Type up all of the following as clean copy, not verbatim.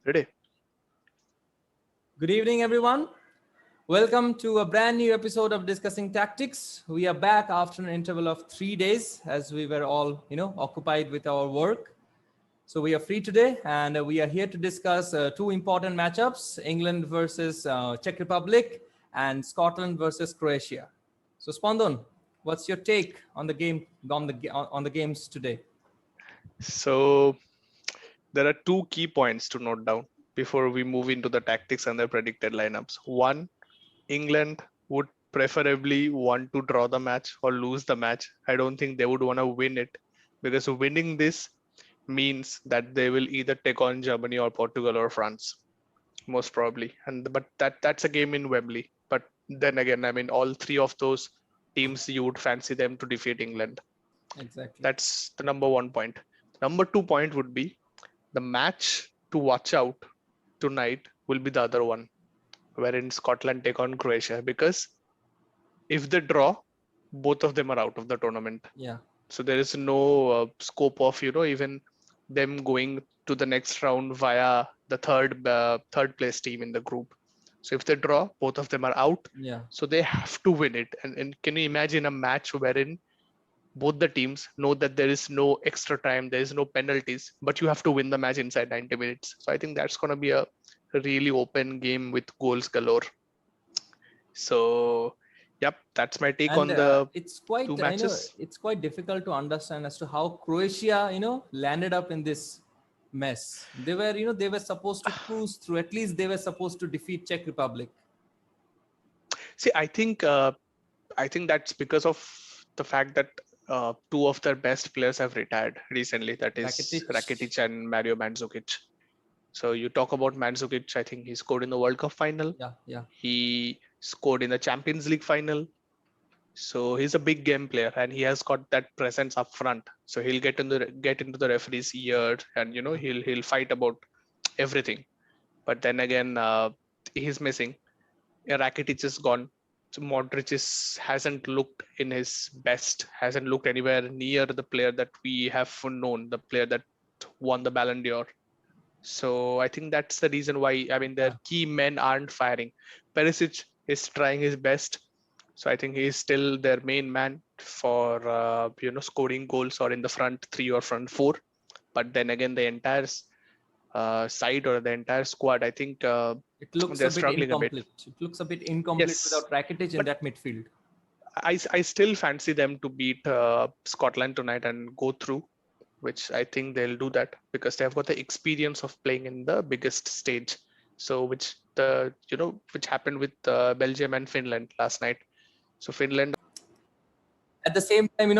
Ready? Good evening, everyone. Welcome to a brand new episode of Discussing Tactics. We are back after an interval of 3 days as we were all, occupied with our work. So we are free today and we are here to discuss two important matchups, England versus Czech Republic and Scotland versus Croatia. So Spandon, what's your take on the game, on the games today? So there are two key points to note down before we move into the tactics and the predicted lineups. One, England would preferably want to draw the match or lose the match. I don't think they would want to win it because winning this means that they will either take on Germany or Portugal or France, most probably. But that's a game in Wembley. But then again, I mean, all three of those teams you would fancy them to defeat England. Exactly. That's the number one point. Number 2 point would be the match to watch out tonight will be the other one, wherein Scotland take on Croatia, because if they draw, both of them are out of the tournament. Yeah. So there is no scope of even them going to the next round via the third place team in the group. So if they draw, both of them are out. Yeah. So they have to win it. And can you imagine a match wherein both the teams know that there is no extra time, there is no penalties, but you have to win the match inside 90 minutes. So I think that's going to be a really open game with goals galore. So, yep, that's my take on the it's quite two matches. it's quite difficult to understand as to how Croatia landed up in this mess. They were supposed to cruise through. At least they were supposed to defeat Czech Republic. See, I think that's because of the fact that two of their best players have retired recently. That is Rakitic and Mario Mandzukic. So you talk about Mandzukic, I think he scored in the World Cup final. Yeah. He scored in the Champions League final. So he's a big game player and he has got that presence up front. So he'll get into the referee's ear and he'll fight about everything. But then again, he's missing. Rakitic is gone. So Modric hasn't looked in his best, hasn't looked anywhere near the player that we have known, the player that won the Ballon d'Or. So I think that's the reason why, I mean, their key men aren't firing. Perisic is trying his best. So I think he's still their main man for, scoring goals or in the front three or front four. But then again, the entire side or the entire squad, I think it looks they're a bit struggling incomplete. a bit. It looks a bit incomplete without Rakitic in that midfield. I still fancy them to beat Scotland tonight and go through, which I think they'll do that because they have got the experience of playing in the biggest stage. So which happened with Belgium and Finland last night. So Finland. At the same time,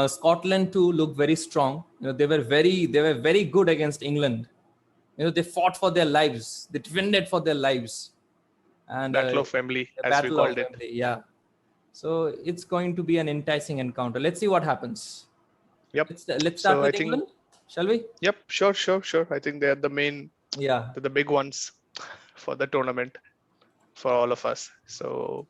Scotland too looked very strong. They were very good against England. They fought for their lives. They defended for their lives. And Battle of Wembley, as Battle we called of Wembley, yeah. So it's going to be an enticing encounter. Let's see what happens. Yep. Let's start with England, shall we? Yep, sure. I think they're the main, they're the big ones for the tournament for all of us. So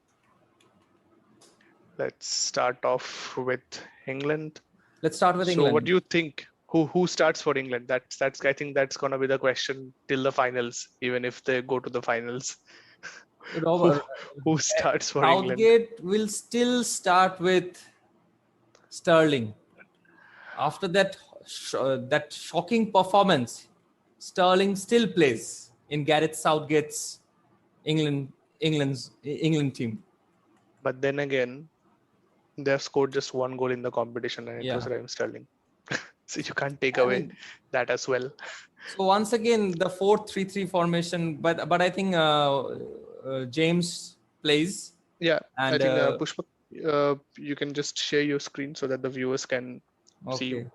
let's start off with England. Let's start with England. So what do you think? Who starts for England? That's I think that's gonna be the question till the finals, even if they go to the finals. Who starts for England? Southgate will still start with Sterling. After that shocking performance, Sterling still plays in Gareth Southgate's England team. But then again, they have scored just one goal in the competition, and it was Raheem Sterling. So you can't take away that as well. So once again, the 4-3-3 formation, but I think James plays. Yeah, and I think Pushpa, you can just share your screen so that the viewers can see you.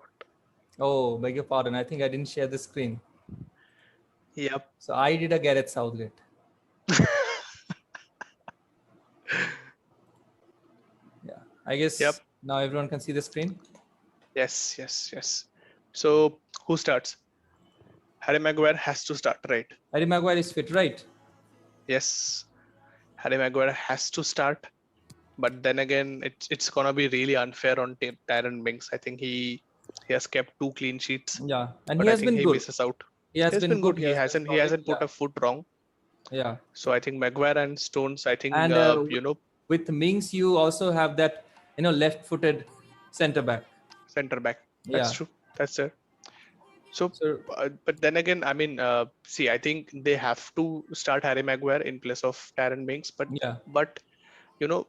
Oh, beg your pardon. I think I didn't share the screen. Yep. So I did a Gareth Southgate. Yeah, I guess now everyone can see the screen. Yes. So who starts? Harry Maguire has to start, right? Harry Maguire is fit, right? Yes. Harry Maguire has to start. But then again, it's gonna be really unfair on Tyrone Mings. I think he has kept 2 clean sheets. Yeah, and he has been good. Misses out. He has He's been been good. good. He He has been hasn't he solid. hasn't put Yeah. a foot wrong. Yeah. So I think Maguire and Stones, I think And you know, with Mings, you also have that, left-footed center back. center back. That's Yeah. true. That's it. So, So but then again, I mean, see, I think they have to start Harry Maguire in place of Darren Mings, yeah. but you know,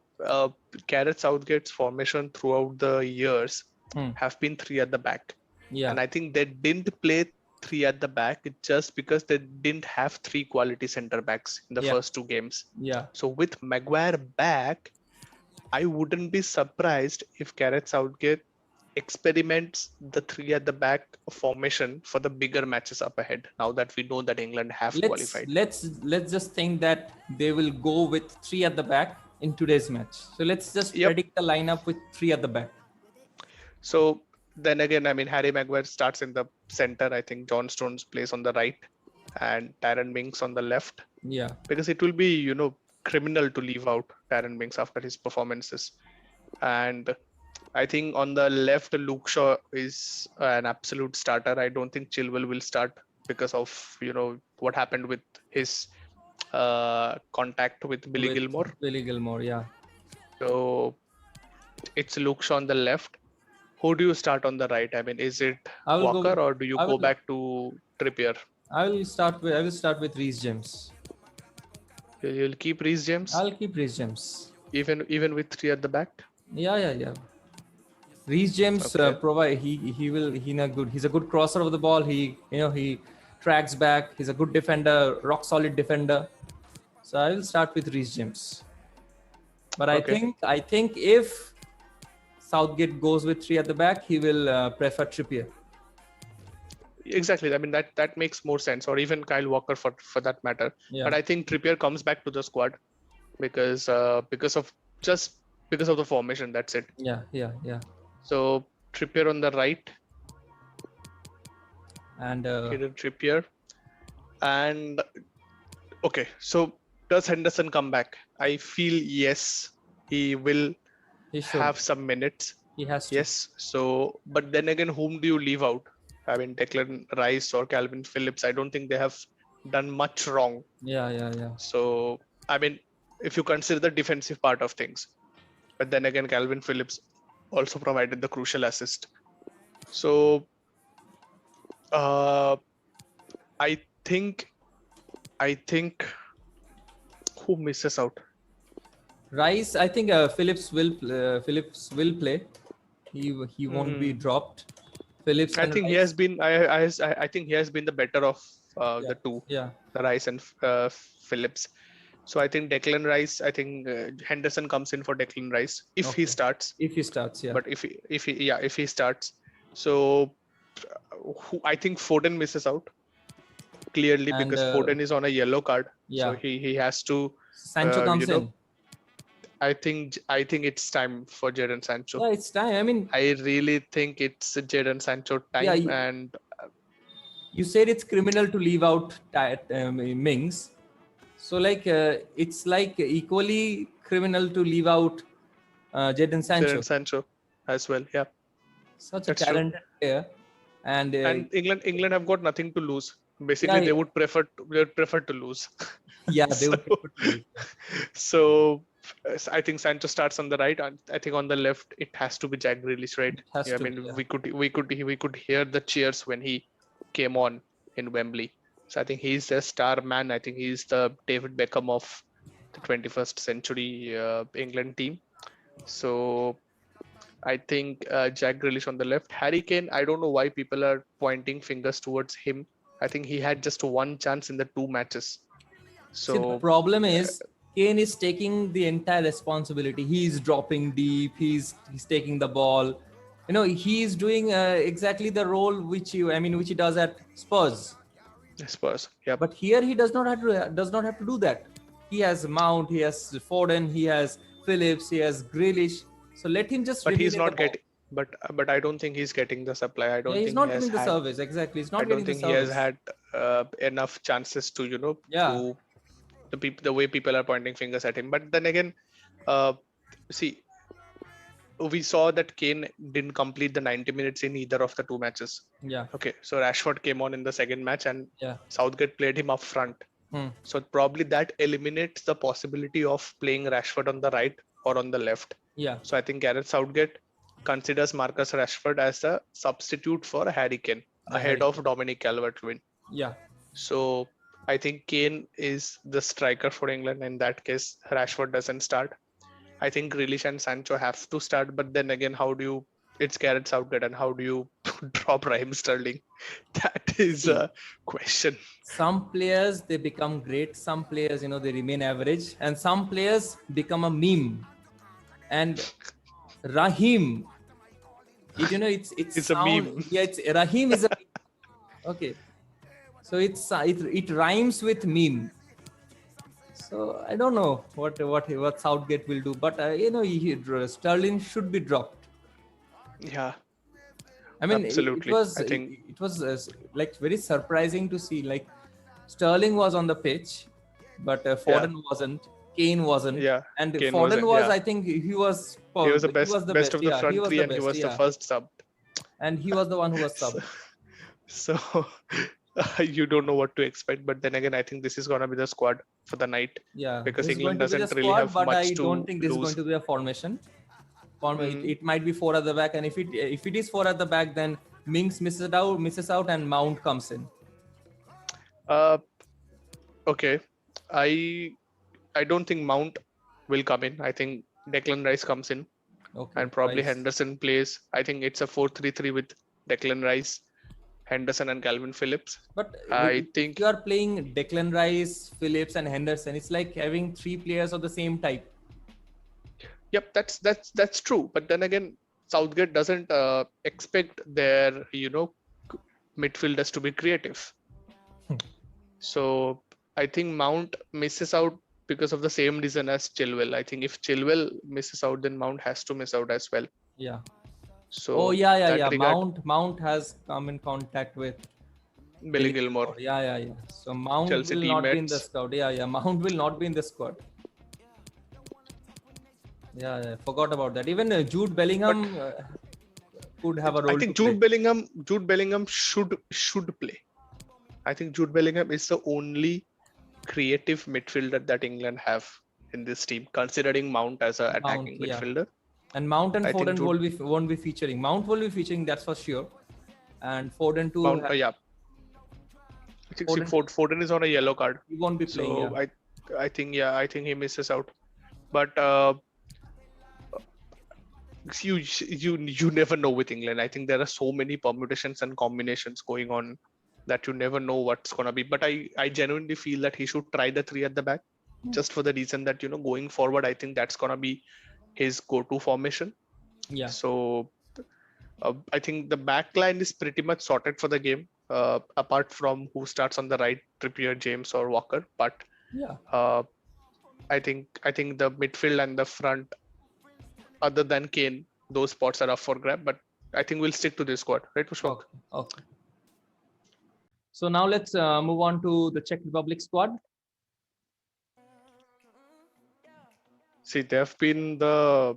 Gareth Southgate's formation throughout the years Hmm. have been three at the back, Yeah. and I think they didn't play three at the back just because they didn't have three quality center backs in the Yeah. first two games. Yeah. So with Maguire back, I wouldn't be surprised if Gareth Southgate experiments the three at the back formation for the bigger matches up ahead. Now that we know that England have let's qualified. let's let's just think that they will go with three at the back in today's match. So let's just Yep. predict the lineup with three at the back. So then again, I mean, Harry Maguire starts in the center. I think John Stones plays on the right and Darren Mings on the left, Yeah. because it will be, criminal to leave out Darren Mings after his performances. And I think on the left, Luke Shaw is an absolute starter. I don't think Chilwell will start because of, what happened with his contact with Billy With Gilmore. Billy Gilmore. Yeah. So it's Luke Shaw on the left. Who do you start on the right? I mean, is it I will Walker go. or do you I go will. back to Trippier? I will start with Reece James. You'll keep Reece James I'll keep Reece James. even with three at the back. Yeah. Yeah. Yeah. Reece James Okay. provide he will he's a good crosser of the ball. He tracks back. He's a good defender, rock solid defender. So I will start with Reece James. But Okay. I think if Southgate goes with three at the back, he will prefer Trippier. Exactly. I mean that makes more sense, or even Kyle Walker for that matter. Yeah. But I think Trippier comes back to the squad because of just because of the formation. That's it. Yeah. Yeah. Yeah. So Trippier on the right, And Kieran Trippier, and okay. So does Henderson come back? I feel yes, he will he should. have some minutes. He has to. Yes. So, but then again, whom do you leave out? I mean, Declan Rice or Calvin Phillips. I don't think they have done much wrong. Yeah. Yeah. Yeah. So, I mean, if you consider the defensive part of things, but then again, Calvin Phillips also provided the crucial assist. So, I think who misses out? Rice, I think Phillips will play. He won't be dropped. Phillips I and think he Rice. has been. I think he has been the better of the two, Yeah. the Rice and Phillips. So I think Declan Rice. I think Henderson comes in for Declan Rice if he Okay. starts. If he starts, yeah. But if he starts, so I think Foden misses out clearly And because Foden is on a yellow card. So yeah, he has to. Sancho comes You know, in. I think it's time for Jadon Sancho. Yeah, it's time. I mean, I really think it's Jadon Sancho time, Yeah, and you said it's criminal to leave out Mings. So it's like equally criminal to leave out Jadon Sancho. Jadon Sancho as well. Yeah, Such a that's true. talented player. And And England have got nothing to lose. Basically, Yeah, they would prefer to lose. yeah, they would So- prefer to lose. So I think Sancho starts on the right, and I think on the left it has to be Jack Grealish, right? It has Yeah, I to mean be, yeah. we could hear the cheers when he came on in Wembley. So I think he's the star man. I think he's the David Beckham of the 21st century England team. So I think Jack Grealish on the left. Harry Kane, I don't know why people are pointing fingers towards him. I think he had just one chance in the two matches. See, the So problem is Kane is taking the entire responsibility. He's dropping deep. He's taking the ball. He's doing exactly the role which he does at Spurs. Spurs, yeah. But here he does not have to do that. He has Mount, he has Foden, he has Phillips, he has Grealish. So let him just. But remain he's in the not ball. getting. But I don't think he's getting the supply. I don't Yeah, he's think not he has getting the had. service. Exactly, he's I not don't getting the think he has service. had enough chances to Yeah. to the way people are pointing fingers at him. But then again, see, we saw that Kane didn't complete the 90 minutes in either of the two matches. Yeah. Okay, so Rashford came on in the second match and Yeah. Southgate played him up front. So probably that eliminates the possibility of playing Rashford on the right or on the left. Yeah. So I think Gareth Southgate considers Marcus Rashford as a substitute for Harry Kane ahead of Dominic Calvert-Lewin. Yeah. So I think Kane is the striker for England. In that case, Rashford doesn't start. I think Grealish and Sancho have to start, but then again, how do you? It's Gareth Southgate, and how do you drop Raheem Sterling? That is a question. Some players they become great. Some players, they remain average, and some players become a meme. And Raheem, it's a sound. meme. Yeah, it's Raheem is a okay. So it rhymes with meme. So I don't know what Southgate will do, but Sterling should be dropped. Yeah, I mean, absolutely. it was like very surprising to see like Sterling was on the pitch, but Foden wasn't. Kane wasn't. Yeah, and Kane Foden wasn't, was. yeah. I think he was. He was the best of the Yeah, front three, and he was the first sub. And he was the one who was subbed. So you don't know what to expect, but then again, I think this is gonna be the squad for the night. Yeah, because this England is going to be the doesn't really squad, have but much I to don't think this lose. is going to be a formation. It might be 4 at the back, and if it is 4 at the back, then Mings misses out, and Mount comes in. Okay, I don't think Mount will come in. I think Declan Rice comes in, and probably Henderson plays. I think it's a 4-3-3 with Declan Rice, Henderson, and Calvin Phillips. But I think if you are playing Declan Rice, Phillips, and Henderson, it's like having 3 players of the same type. Yep, that's true. But then again, Southgate doesn't expect their midfielders to be creative. So I think Mount misses out because of the same reason as Chilwell. I think if Chilwell misses out, then Mount has to miss out as well. Yeah. So yeah. Mount has come in contact with Billy Gilmore. Yeah. So Mount Chelsea will teammates. not be in the squad. Yeah. Mount will not be in the squad. Yeah, forgot about that. Even Jude Bellingham could have a role. I think Jude Bellingham should play. I think Jude Bellingham is the only creative midfielder that England have in this team, considering Mount as an attacking midfielder. And Mount and Foden won't be featuring. Mount will be featuring, that's for sure. And Foden too. Yeah. I think Foden is on a yellow card. He won't be playing. So I think he misses out. But you never know with England. I think there are so many permutations and combinations going on that you never know what's gonna be. But I genuinely feel that he should try the 3 at the back, just for the reason that going forward, I think that's gonna be his go-to formation. Yeah. So I think the back line is pretty much sorted for the game, apart from who starts on the right, Trippier, James, or Walker. But yeah, I think the midfield and the front, other than Kane, those spots are up for grab. But I think we'll stick to this squad, right, Pushpak? Okay. So now let's move on to the Czech Republic squad. See, they've been the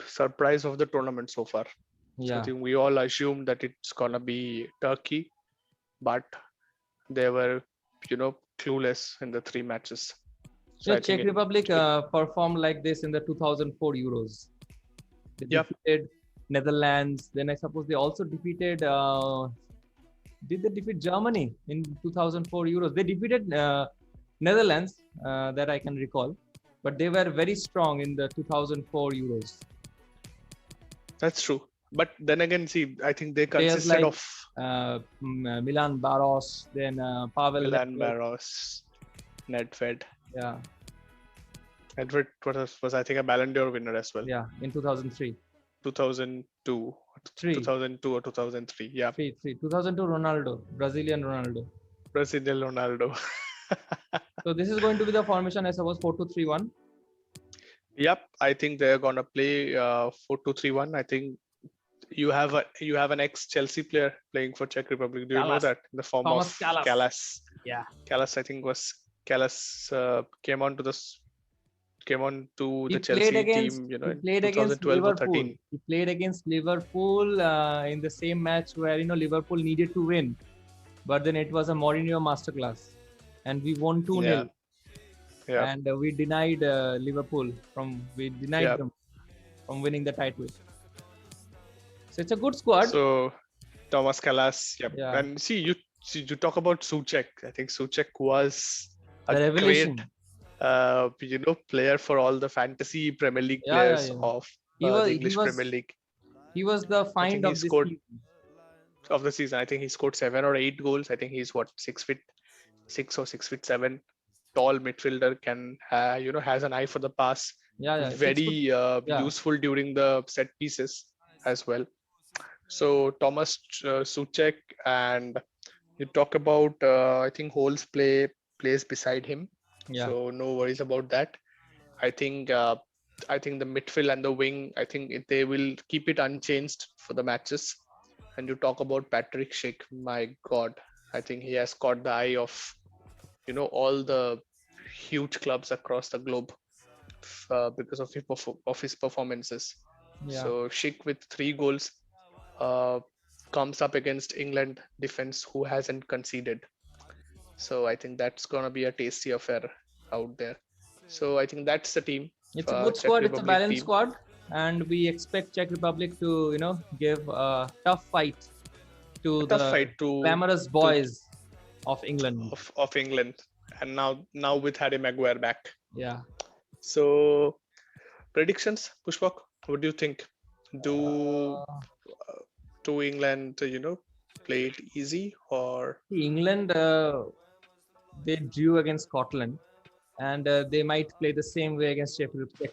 surprise of the tournament so far. Yeah. So I think we all assumed that it's gonna be Turkey, but they were clueless in the 3 matches. So Czech Republic performed like this in the 2004 Euros. They defeated Netherlands. Then I suppose they also defeated. Did they defeat Germany in 2004 Euros? They defeated Netherlands, that I can recall, but they were very strong in the 2004 Euros. That's true. But then again, see, I think they consisted of Milan Baros, then Pavel. Milan Baros, Nedved. Yeah. Nedved was I think a Ballon d'Or winner as well. Yeah, in 2003. 2002. 2002 or 2003. Yeah. 2002 Ronaldo, Brazilian Ronaldo. So this is going to be the formation, I suppose, 4-2-3-1. Yep, I think they're gonna play 4-2-3-1. I think you have an ex-Chelsea player playing for Czech Republic. Do you know that? In the form Thomas of Kalas. Yeah. Kalas, I think Kalas came on to the came on to He the played Chelsea against team, he in played against 2012 or Liverpool. 13. He played against Liverpool in the same match where Liverpool needed to win, but then it was a Mourinho masterclass, and we won 2-0, Yeah, yeah, and we denied Liverpool we denied yeah. them from winning the title. So it's a good squad. So Thomas Callas, yep. Yeah, And you talk about Souček. I think Souček was a the great revelation. player for all the fantasy Premier League Yeah, yeah, players yeah. of He was the he English Premier was League. he was the I think find he of this scored season. of the season. I think he scored 7 or 8 goals. I think he's what 6 feet 6 or 6 feet 7 tall midfielder, can has an eye for the pass, Yeah, yeah. It's good. very Yeah, useful during the set pieces as well. So Thomas Souček, and you talk about I think Hole's plays beside him, yeah. so no worries about that. I think the midfield and the wing, I think they will keep it unchanged for the matches. And you talk about Patrick Schick, my God, I think he has caught the eye of all the huge clubs across the globe because of his performances. Yeah. So Schick with 3 goals uh, comes up against England defense who hasn't conceded. So I think that's gonna be a tasty affair out there. So I think that's the team, It's a good Czech squad. It's a Republic balanced team. squad, and we expect Czech Republic to, give a tough fight A to tough the fight to glamorous to boys of England. of England, and now with Harry Maguire back. Yeah. So predictions, Pushpak, what do you think? Do Uh, to England, play it easy or England, they drew against Scotland, and they might play the same way against Czech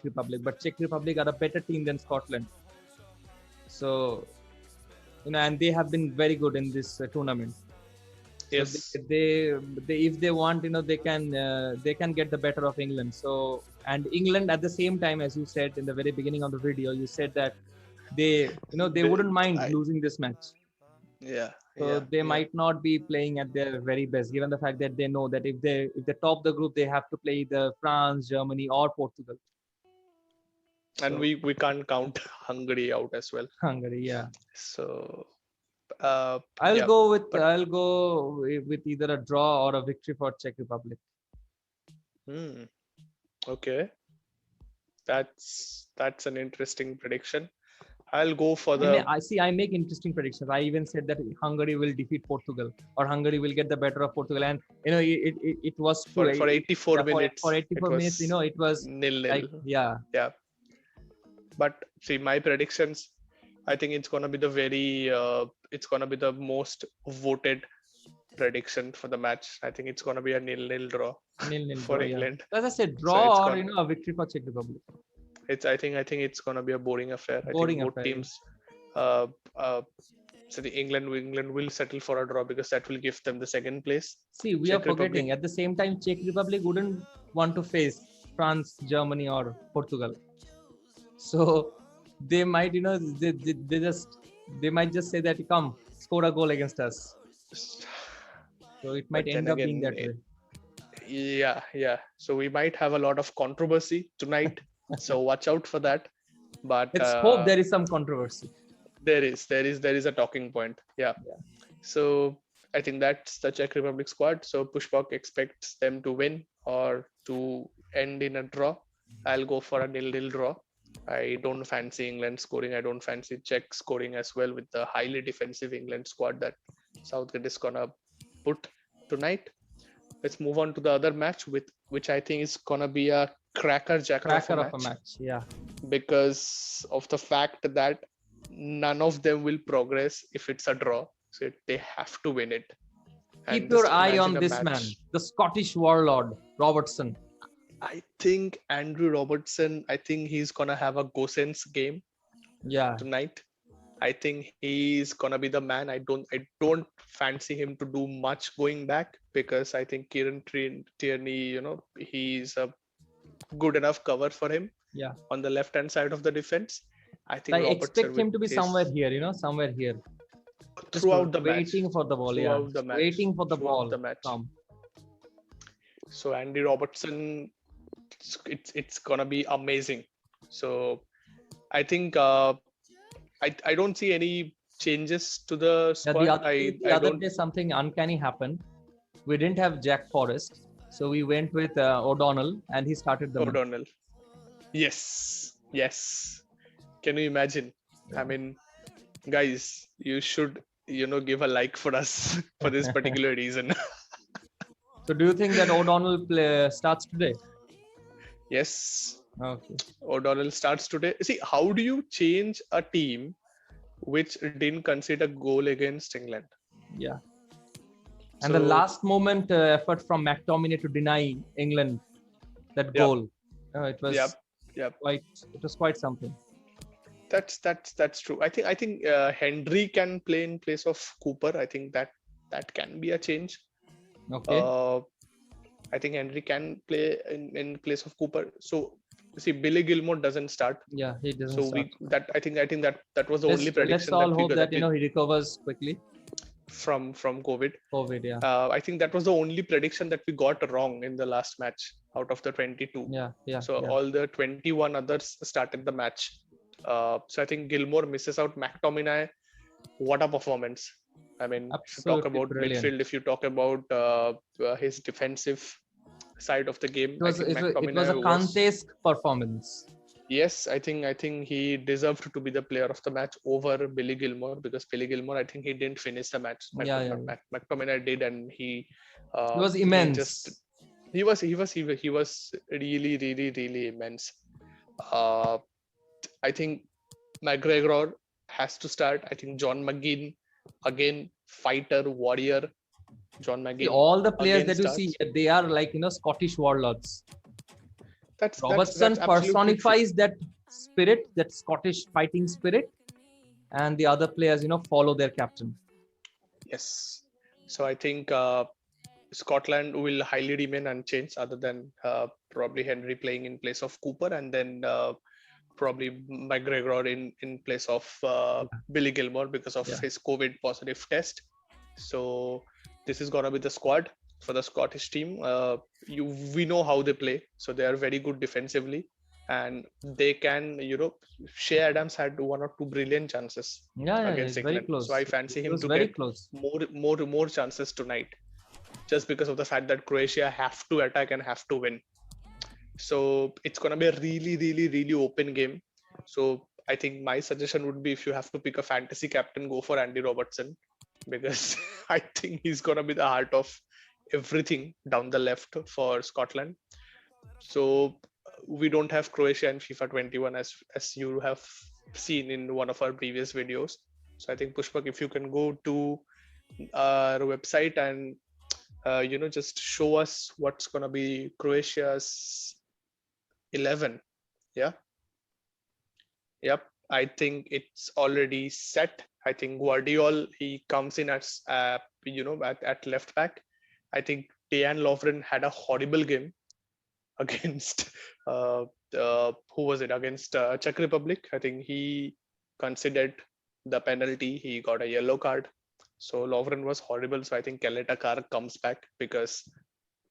Republic. But Czech Republic are a better team than Scotland. So, and they have been very good in this tournament. So yes? they if they want, they can get the better of England. So, and England at the same time, as you said in the very beginning of the video, you said that they They- wouldn't mind I, losing this match. yeah, So yeah, they yeah. might not be playing at their very best, given the fact that they know that if they top the group, they have to play either France, Germany, or Portugal. And So we can't count Hungary out as well. Hungary, yeah. So I'll yeah, go with but I'll go with either a draw or a victory for Czech Republic. hmm, okay, that's an interesting prediction. I'll go for the I make interesting predictions. I even said that Hungary will defeat Portugal, or Hungary will get the better of Portugal, and it was true. for 84 Yeah, for minutes. It 84 minutes, was it was nil like, nil. yeah, Yeah, but see my predictions. I think it's gonna be it's gonna be the most voted prediction for the match. I think it's gonna be a 0-0 draw 0-0 for draw. Yeah, England. as I said, So it's draw or gonna a victory for Czech Republic. I think it's gonna be a boring affair. I think Boring both affair. teams uh, uh, so the England will settle for a draw because that will give them the second place. See, we are Czech forgetting. Republic, At the same time, Czech Republic wouldn't want to face France, Germany, or Portugal. So they might, they might just say that, come, score a goal against us. So it might but end then up being again, that way. yeah. So we might have a lot of controversy tonight. So watch out for that. But Let's hope there is some controversy. there is a talking point. Yeah. So I think that's the Czech Republic squad. So Pushpak expects them to win or to end in a draw. I'll go for a 0-0 draw. I don't fancy England scoring. I don't fancy Czech scoring as well with the highly defensive England squad that Southgate is gonna put tonight. Let's move on to the other match, with which I think is gonna be a cracker of a match, Yeah. because of the fact that none of them will progress if it's a draw. So they have to win it. Keep And your just eye imagine on a this match. man, the Scottish warlord, Robertson. I think Andrew Robertson, I think he's gonna have a go sense game Yeah. tonight. I think he's gonna be the man. I don't fancy him to do much going back because I think Kieran Tierney, he's a good enough cover for him. Yeah. On the left hand side of the defense. I think I Robertson expect him to be with somewhere here, somewhere here. Just throughout the match. waiting for the ball, Throughout the match. waiting for the Throughout ball the match. come. So Andy Robertson, it's gonna be amazing. So I think I don't see any changes to the Yeah, squad. the I other don't. day something uncanny happened. We didn't have Jack Forrest, so we went with O'Donnell, and he started the match. O'Donnell. Yes, yes. Can you imagine? I mean, guys, you should give a like for us for this particular reason. So, do you think that O'Donnell starts today? Yes, Okay. O'Donnell starts today. See, how do you change a team which didn't concede a goal against England? Yeah. And the So, last moment effort from McTominay to deny England that yep, goal, it was yep, yep. quite something. That's true. I think Henry can play in place of Cooper. I think that can be a change. Okay. Uh, I think Henry can play in place of Cooper. So see, Billy Gilmore doesn't start. Yeah, he doesn't So start. I think that was the only Let's prediction all that we hope got that he recovers quickly. from COVID. COVID, yeah. I think that was the only prediction that we got wrong in the last match out of the 22. Yeah. So all the 21 others started the match. So I think Gilmore misses out. McTominay, what a performance! I mean, if you talk Absolutely about brilliant. midfield, if you talk about his defensive side of the game, I think It was McTominay a was. Kante's performance. Yes, I think he deserved to be the player of the match over Billy Gilmore, because Billy Gilmore, I think he didn't finish the match. Yeah. McTominay did, and It was he immense. just he was really immense. Uh, I think McGregor has to start. I think John McGinn, again, fighter, warrior. John See, McGinn all the players again that you see starts. here, they are like Scottish warlords. That's Robertson absolutely true. personifies that spirit, that Scottish fighting spirit, and the other players, follow their captain. Yes. So I think Scotland will highly remain unchanged, other than probably Henry playing in place of Cooper, and then probably McGregor in place of Billy Gilmore because of Yeah. his COVID positive test. So this is gonna be the squad for the Scottish team. We know how they play, so they are very good defensively, and they can. Shea Adams had one or two brilliant chances Yeah. against It's very England, so I close. fancy It him was to very get close. more chances tonight, just because of the fact that Croatia have to attack and have to win. So it's going to be a really, really, really open game. So I think my suggestion would be, if you have to pick a fantasy captain, go for Andy Robertson, because I think he's going to be the heart of everything down the left for Scotland. So we don't have Croatia in FIFA 21, as you have seen in one of our previous videos. So I think, Pushpak, if you can go to our website and just show us what's going to be Croatia's 11. Yeah. Yep. I think it's already set. I think Guardiol, he comes in as at left back. I think Dejan Lovren had a horrible game against who was it, against Czech Republic. I think he considered the penalty. He got a yellow card. So Lovren was horrible. So I think Kaleta Kar comes back because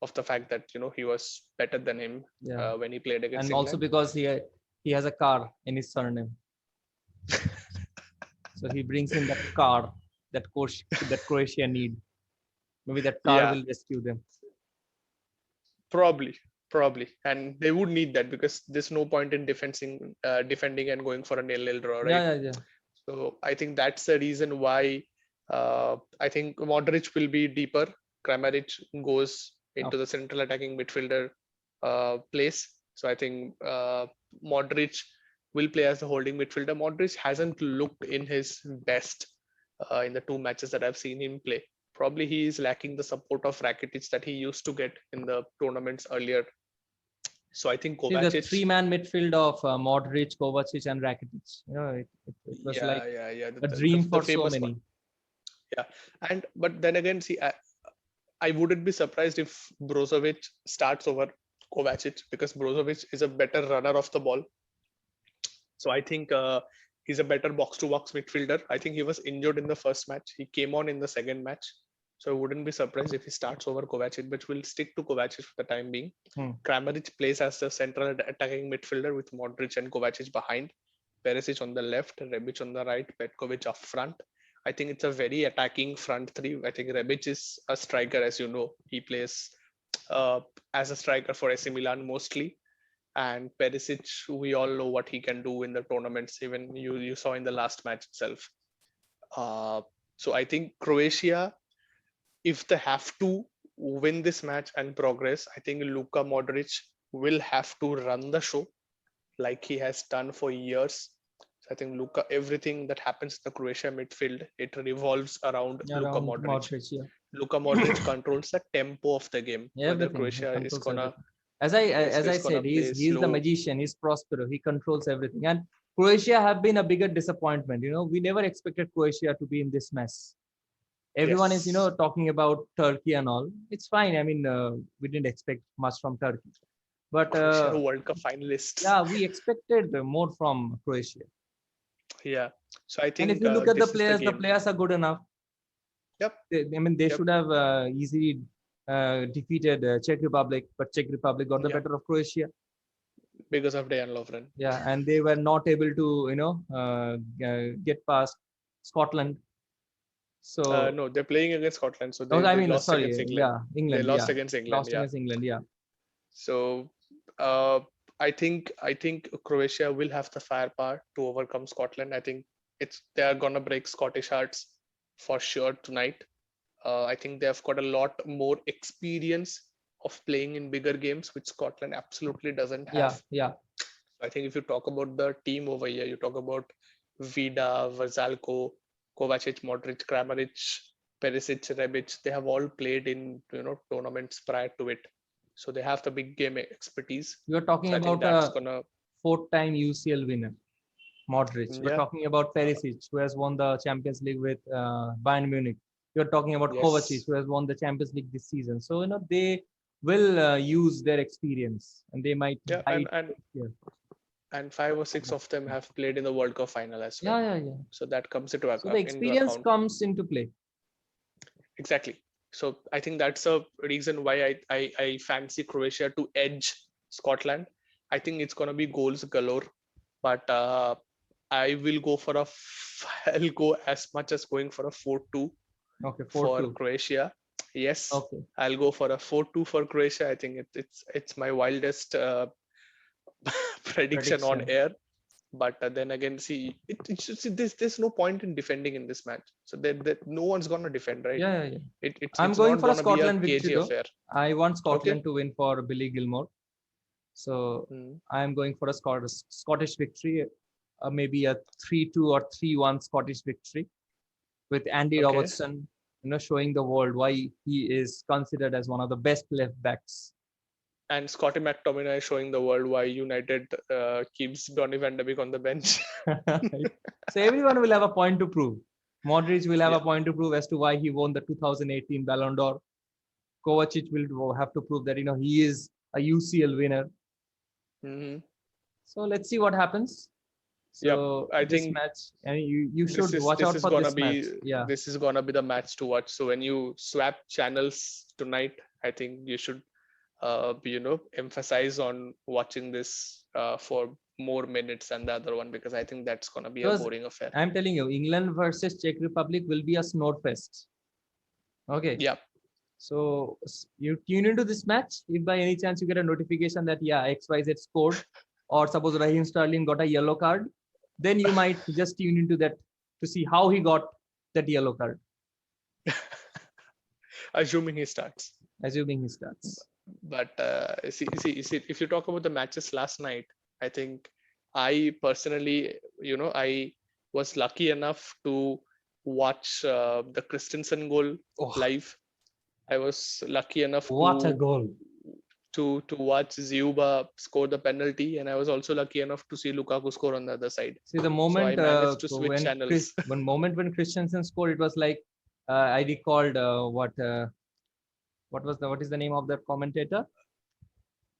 of the fact that he was better than him Yeah. when he played against And England. also because he has a car in his surname. So he brings in that car that Croatia need. Maybe that car Yeah, will rescue them. probably, and they would need that, because there's no point in defending and going for a 0-0 draw, right? Yeah. So I think that's the reason why I think Modric will be deeper. Kramaric goes into the central attacking midfielder place. So I think Modric will play as the holding midfielder. Modric hasn't looked in his best in the two matches that I've seen him play. Probably he is lacking the support of Rakitic that he used to get in the tournaments earlier. So I think See, the Kovacic. three-man midfield of Modric, Kovacic, and Rakitic. It was like a dream for so many. One. Yeah, but then again, see, I wouldn't be surprised if Brozovic starts over Kovacic, because Brozovic is a better runner of the ball. So I think he's a better box-to-box midfielder. I think he was injured in the first match. He came on in the second match. So I wouldn't be surprised if he starts over Kovacic, but will stick to Kovacic for the time being. Hmm. Kramaric plays as the central attacking midfielder with Modric and Kovacic behind, Perisic on the left, Rebic on the right, Petkovic up front. I think it's a very attacking front three. I think Rebic is a striker, as you know. He plays as a striker for AC Milan mostly. And Perisic, we all know what he can do in the tournaments. Even you saw in the last match itself. Uh, so I think Croatia, if they have to win this match and progress, I think Luka Modric will have to run the show like he has done for years. So I think Luka, everything that happens in the Croatia midfield, it revolves around Luka Around Modric. Modric, yeah. Luka Modric controls the tempo of the game. Whether Everything. He Croatia is controls gonna everything. As I said, play he's the slow. magician. He's Prospero. He controls everything. And Croatia have been a bigger disappointment. We never expected Croatia to be in this mess. Everyone is, Yes. talking about Turkey and all. It's fine. I mean, we didn't expect much from Turkey, but Croatia World Cup finalists. yeah, we expected more from Croatia. Yeah. So I And think if you look at the this is the game. players are good enough. Yep. They Yep. should have easily defeated Czech Republic, but Czech Republic got the Yep. better of Croatia. Because of Dejan Lovren. Yeah, and they were not able to, get past Scotland. So No, they're playing against Scotland, so I they mean, lost sorry, against England. yeah, England, They lost yeah, against England. lost Yeah. against England, yeah. So I think Croatia will have the firepower to overcome Scotland. I think they are gonna break Scottish hearts for sure tonight. I think they've got a lot more experience of playing in bigger games, which Scotland absolutely doesn't have. Yeah. I think if you talk about the team over here, you talk about Vida, Verzalko, Kovacic, Modric, Kramaric, Perisic, Rebic. They have all played in tournaments prior to it, so they have the big game expertise. You are talking So I think about that's a gonna. fourth-time UCL winner, Modric. We're Yeah. talking about Perisic, who has won the Champions League with Bayern Munich. You're talking about Yes. Kovacic, who has won the Champions League this season. So they will use their experience, and they might. Yeah, Yeah. and 5 or 6 of them have played in the World Cup final as well. Yeah. So that comes into So the experience account. comes into play. Exactly. So I think that's a reason why I fancy Croatia to edge Scotland. I think it's gonna be goals galore, but I will go for I'll go as much as going for a 4-2 Okay, for 4-2. Croatia. Yes, Okay. I'll go for a 4-2 for Croatia. I think it's my wildest prediction on air. But then again, see, there's no point in defending in this match. So that no one's gonna defend, right? Yeah. I'm going not for a gonna be Scotland victory, cagey though. affair. I want Scotland Okay. to win for Billy Gilmore. So I am going for a Scottish victory, maybe a 3-2 or 3-1 Scottish victory, with Andy Okay. Robertson, showing the world why he is considered as one of the best left backs. And Scotty McTominay showing the world why United keeps Donny van de Beek on the bench. So everyone will have a point to prove. Modric will have Yeah. a point to prove as to why he won the 2018 Ballon d'Or. Kovacic will have to prove that he is a UCL winner. Mm-hmm. So let's see what happens. So I this think match, and you should watch out for this match. Yeah, This is gonna be the match to watch. So when you swap channels tonight, I think you should emphasize on watching this for more minutes than the other one, because I think that's gonna be a boring affair. I'm telling you, England versus Czech Republic will be a snore fest. Okay. Yeah. So you tune into this match. If by any chance you get a notification that XYZ scored, or suppose Raheem Sterling got a yellow card, then you might just tune into that to see how he got that yellow card. Assuming he starts. But see, if you talk about the matches last night, I think I personally, I was lucky enough to watch the Christensen goal live. I was lucky enough a goal to watch Ziuba score the penalty, and I was also lucky enough to see Lukaku score on the other side. See, the moment so I managed to switch channels. when Christensen scored, it was like I recalled what is the name of that commentator?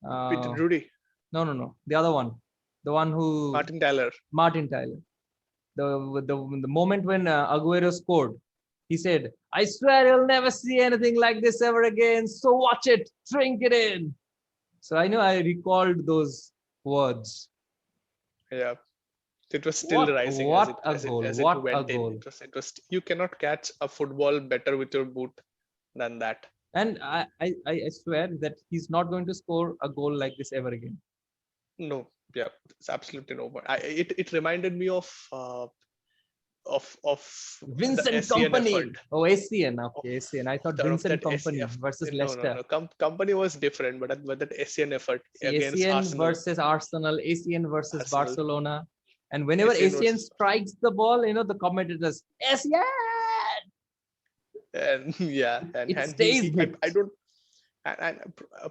Peter Rudy. No, the other one, the one who Martin Tyler. The moment when Aguero scored, He said, "I swear you'll never see anything like this ever again. So watch it, drink it in." So I know I recalled those words. Yeah. It was still rising as What a goal! it What a went in. goal! It was you cannot catch a football better with your boot than that. And I swear that he's not going to score a goal like this ever again. No, yeah, it's absolutely no. But it reminded me of the Vincent ASEAN effort. Company. Oh, ASEAN. Okay, ASEAN. I thought Of Vincent that Company versus Leicester. No. Company was different, but that ASEAN effort See, against ASEAN Arsenal. versus Arsenal, ASEAN versus Arsenal. Barcelona. And whenever ASEAN ASEAN versus, strikes the ball, the commentators, ASEAN! and yeah, It and stays hit. I don't,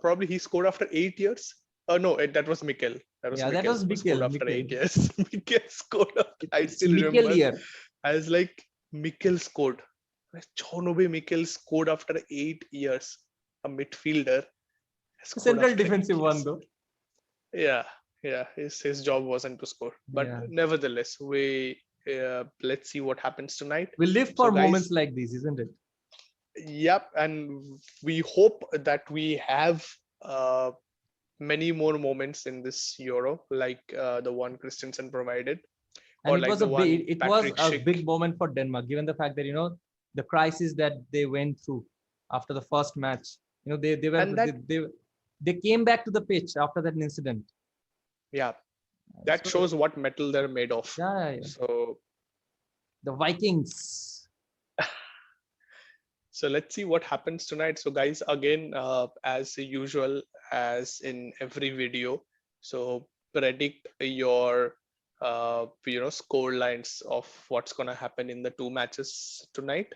probably he scored after 8 years. Oh no, that was Mikel. That was Yeah, that Mikel was who scored Mikel. after Mikel. 8 years. Mikel scored after, I It's still Mikel remember. year. I was like, Mikel scored. Chonobe Mikel scored after 8 years. A midfielder scored Central after defensive 8 one years. though. Yeah, yeah. His job wasn't to score, but Yeah. nevertheless, let's see what happens tonight. We live So for guys, moments like these, isn't it? yep, and we hope that we have many more moments in this Euro, like the one Christensen provided, And or it like was the a one big, it was Patrick a Schick. big moment for Denmark, given the fact that the crisis that they went through after the first match. And that, they came back to the pitch after that incident. yeah, that So, shows what metal they're made of. yeah. So The Vikings. so let's see what happens tonight. So guys, again, as usual, as in every video, so predict your score lines of what's going to happen in the two matches tonight,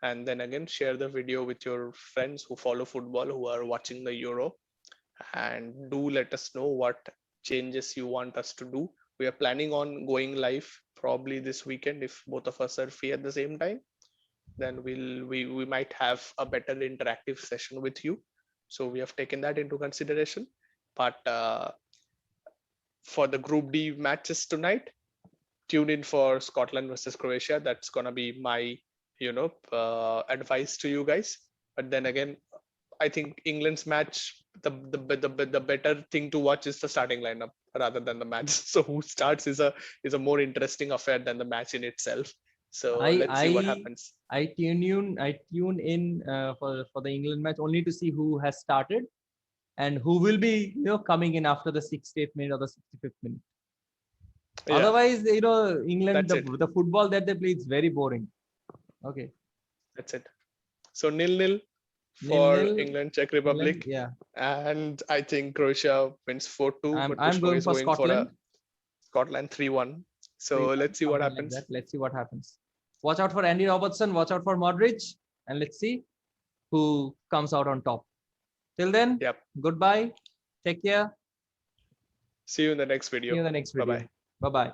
and then again share the video with your friends who follow football, who are watching the Euro, and do let us know what changes you want us to do. We are planning on going live probably this weekend if both of us are free at the same time. Then we might have a better interactive session with you. So we have taken that into consideration. But for the Group D matches tonight, tune in for Scotland versus Croatia. That's gonna be my advice to you guys. But then again, I think England's match, the better thing to watch is the starting lineup rather than the match. So who starts is a more interesting affair than the match in itself. So let's see what happens. I tune in for the England match only to see who has started and who will be coming in after the 68th minute or the 65th minute. Yeah. Otherwise, England, the football that they play is very boring. Okay. That's it. So 0-0 for England, Czech Republic. England, yeah. And I think Croatia wins 4-2. I'm going for Scotland. Scotland 3-1. So let's see what happens. Like let's see what happens. Watch out for Andy Robertson. Watch out for Modric. And let's see who comes out on top. Till then, yep. Goodbye. Take care. See you in the next video. Bye-bye.